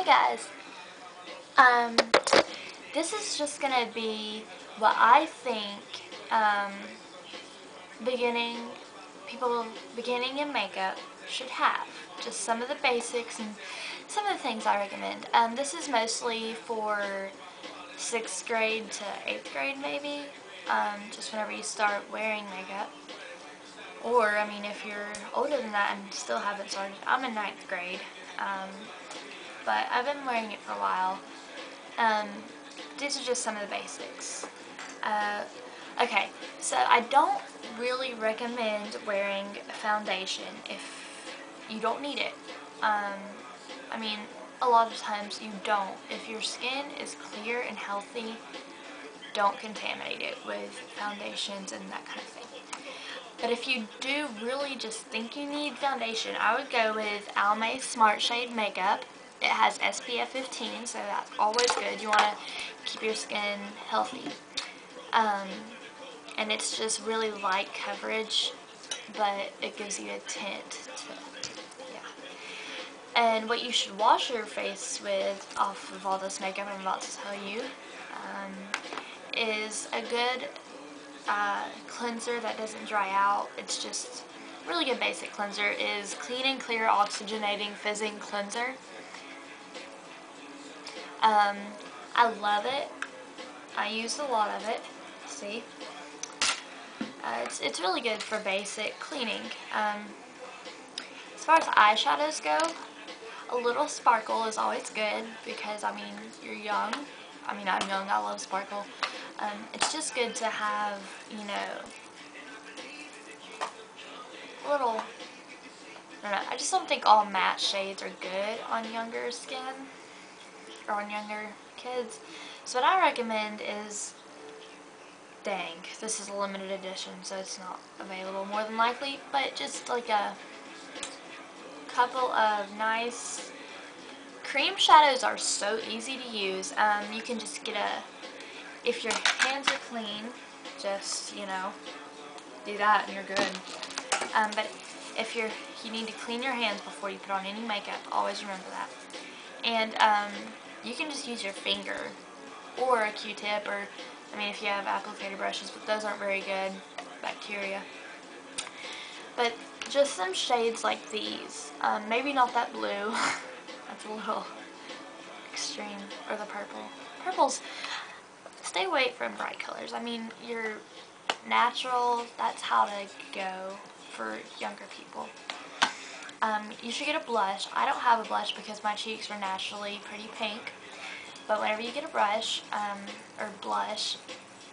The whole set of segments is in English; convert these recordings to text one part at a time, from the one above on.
Hey guys, um, this is just gonna be what I think beginning people beginning in makeup should have. Just some of the basics and some of the things I recommend. This is mostly for 6th grade to 8th grade maybe, just whenever you start wearing makeup. Or, I mean, if you're older than that and still haven't started, I'm in 9th grade. But I've been wearing it for a while. These are just some of the basics. Okay, so I don't really recommend wearing foundation if you don't need it. I mean, a lot of times you don't. If your skin is clear and healthy, don't contaminate it with foundations and that kind of thing. But if you do really just think you need foundation, I would go with Almay Smart Shade Makeup. It has SPF 15, so that's always good. You want to keep your skin healthy. And it's just really light coverage, but it gives you a tint yeah. And what you should wash your face with, off of all this makeup I'm about to tell you, is a good cleanser that doesn't dry out. It's just really good basic cleanser is Clean and Clear Oxygenating Fizzing Cleanser. I love it. I use a lot of it. See? It's really good for basic cleaning. As far as eyeshadows go, a little sparkle is always good because, I mean, you're young. I mean, I'm young. I love sparkle. It's just good to have, you know, little, I don't know, I just don't think all matte shades are good on younger skin or on younger kids. So what I recommend is, dang, this is a limited edition, so it's not available more than likely, but just like a couple of nice cream shadows are so easy to use. You can just get if your hands are clean, just, you know, do that and you're good. But if you need to clean your hands before you put on any makeup, always remember that. And you can just use your finger or a Q-tip, or, I mean, if you have applicator brushes, but those aren't very good, bacteria. But just some shades like these, maybe not that blue, that's a little extreme, or the purple. Purple's, stay away from bright colors. I mean, your natural, that's how to go for younger people. You should get a blush. I don't have a blush because my cheeks are naturally pretty pink. But whenever you get a brush, or blush,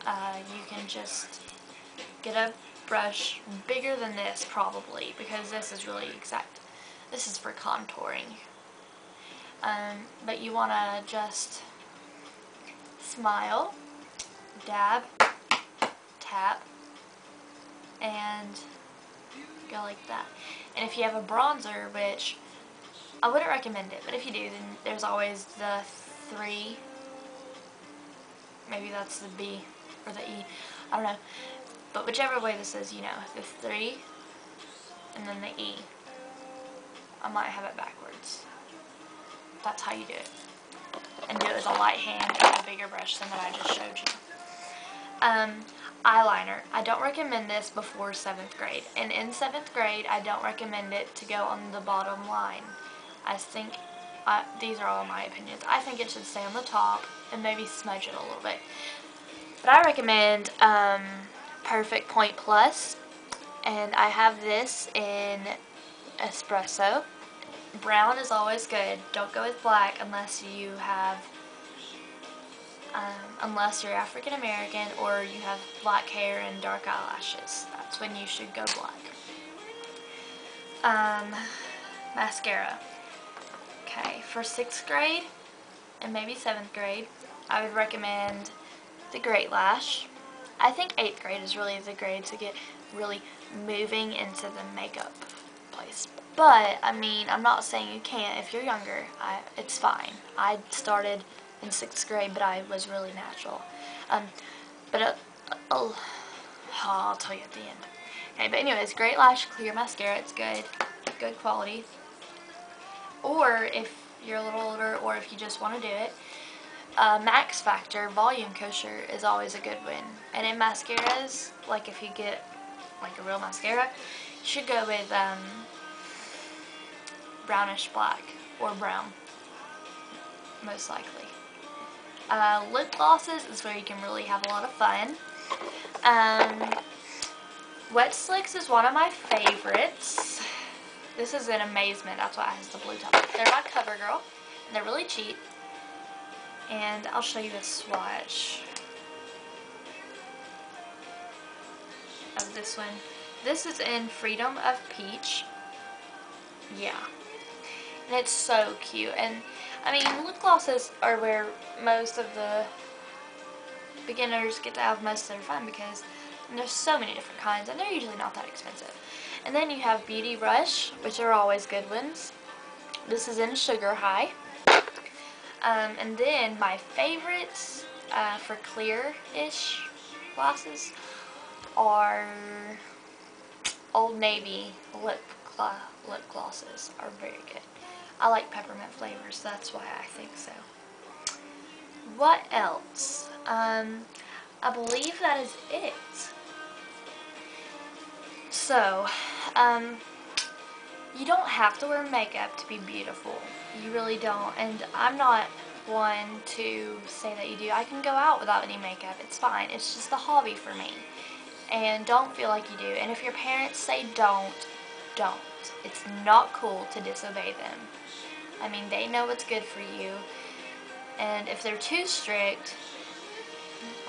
you can just get a brush bigger than this probably, because this is really exact. This is for contouring. But you want to just smile, dab, tap, and go like that. And if you have a bronzer, which I wouldn't recommend it, but if you do, then there's always the 3, maybe that's the B or the E, I don't know, but whichever way this is, you know, the 3 and then the E. I might have it backwards. That's how you do it. And do it with a light hand and a bigger brush than that I just showed you. Eyeliner. I don't recommend this before 7th grade. And in 7th grade, I don't recommend it to go on the bottom line. I think, these are all my opinions, I think it should stay on the top and maybe smudge it a little bit. But I recommend Perfect Point Plus. And I have this in espresso. Brown is always good. Don't go with black unless you have, unless you're African American or you have black hair and dark eyelashes. That's when you should go black. Mascara. Okay, for 6th grade and maybe 7th grade, I would recommend the Great Lash. I think 8th grade is really the grade to get really moving into the makeup place. But, I mean, I'm not saying you can't. If you're younger, it's fine. I started in 6th grade, but I was really natural. I'll tell you at the end. Okay, but anyways, Great Lash Clear Mascara. It's good. Good quality. Or if you're a little older or if you just want to do it. Max Factor Volume Kosher is always a good one. And in mascaras, like if you get like a real mascara, you should go with brownish black or brown, most likely. Lip glosses is where you can really have a lot of fun. Wet Slicks is one of my favorites. This is an Amazement, that's why it has the blue top. They're by CoverGirl, and they're really cheap. And I'll show you a swatch of this one. This is in Freedom of Peach. Yeah. And it's so cute. And, I mean, lip glosses are where most of the beginners get to have most of their fun because there's so many different kinds and they're usually not that expensive. And then you have Beauty Rush, which are always good ones. This is in Sugar High. And then my favorites for clear-ish glosses are Old Navy lip glosses are very good. I like peppermint flavors, so that's why I think so. What else? I believe that is it. So, you don't have to wear makeup to be beautiful. You really don't. And I'm not one to say that you do. I can go out without any makeup. It's fine. It's just a hobby for me. And don't feel like you do. And if your parents say don't. It's not cool to disobey them. I mean, they know what's good for you. And if they're too strict,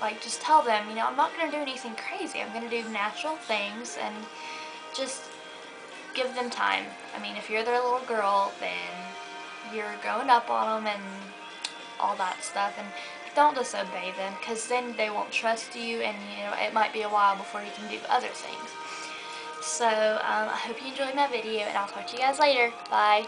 like, just tell them, you know, I'm not going to do anything crazy. I'm going to do natural things and just give them time. I mean, if you're their little girl, then you're growing up on them and all that stuff. And don't disobey them, because then they won't trust you, and, you know, it might be a while before you can do other things. So, I hope you enjoyed my video, and I'll talk to you guys later. Bye.